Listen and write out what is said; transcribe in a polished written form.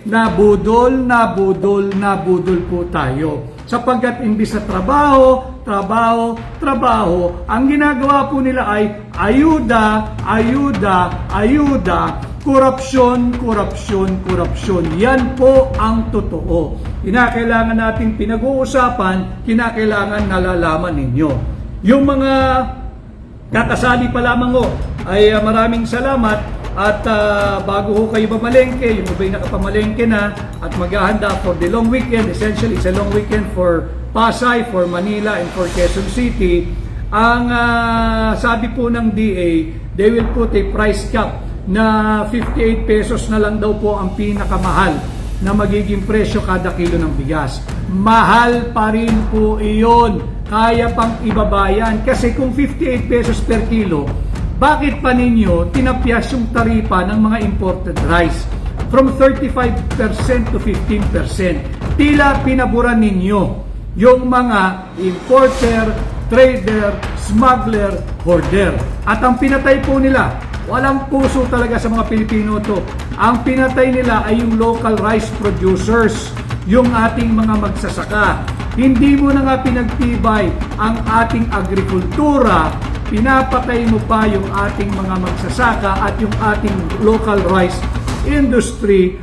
nabudol po tayo. Sapagkat imbis sa trabaho, ang ginagawa po nila ay ayuda, korupsyon. Yan po ang totoo. Kinakailangan nating pinag-uusapan, kinakailangan nalalaman ninyo. Yung mga kakasali pa lamang ay maraming salamat. At bago ho kayo mamalengke, yung iba'y nakapamalengke na at maghahanda for the long weekend. Essentially, it's a long weekend for Pasay, for Manila, and for Quezon City. Ang sabi po ng DA, they will put a price cap na 58 pesos na lang daw po ang pinakamahal na magiging presyo kada kilo ng bigas. Mahal pa rin po iyon. Kaya pang ibabayan. Kasi kung 58 pesos per kilo, bakit pa ninyo tinapyas yung taripa ng mga imported rice from 35% to 15%? Tila pinaburan ninyo yung mga importer, trader, smuggler, hoarder. At ang pinatay po nila, walang puso talaga sa mga Pilipino to. Ang pinatay nila ay yung local rice producers, yung ating mga magsasaka. Hindi mo na nga pinagtibay ang ating agrikultura, pinapatay mo pa yung ating mga magsasaka at yung ating local rice industry